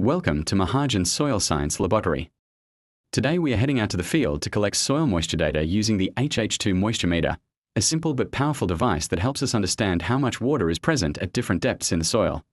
Welcome to Mahajan's Soil Science Laboratory. Today we are heading out to the field to collect soil moisture data using the HH2 Moisture Meter, a simple but powerful device that helps us understand how much water is present at different depths in the soil.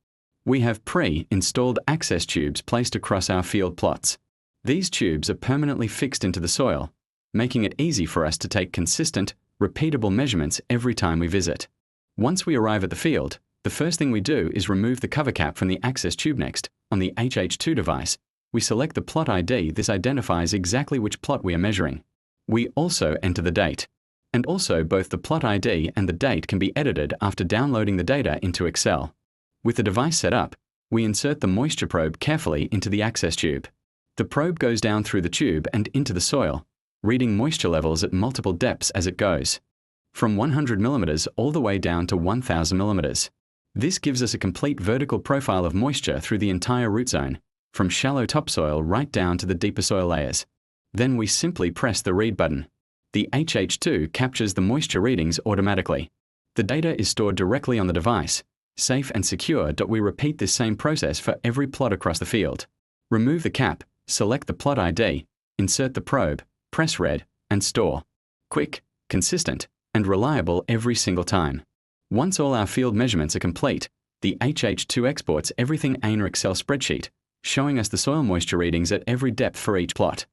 We have pre-installed access tubes placed across our field plots. These tubes are permanently fixed into the soil, making it easy for us to take consistent, repeatable measurements every time we visit. Once we arrive at the field, the first thing we do is remove the cover cap from the access tube. Next, on the HH2 device, we select the plot ID. This identifies exactly which plot we are measuring. We also enter the date. And also both the plot ID and the date can be edited after downloading the data into Excel. With the device set up, we insert the moisture probe carefully into the access tube. The probe goes down through the tube and into the soil, reading moisture levels at multiple depths as it goes, from 100 millimeters all the way down to 1000 millimeters. This gives us a complete vertical profile of moisture through the entire root zone, from shallow topsoil right down to the deeper soil layers. Then we simply press the read button. The HH2 captures the moisture readings automatically. The data is stored directly on the device, safe and secure. We repeat this same process for every plot across the field. Remove the cap, select the plot ID, insert the probe, press read, and store. Quick, consistent, and reliable every single time. Once all our field measurements are complete, the HH2 exports everything in our Excel spreadsheet, showing us the soil moisture readings at every depth for each plot.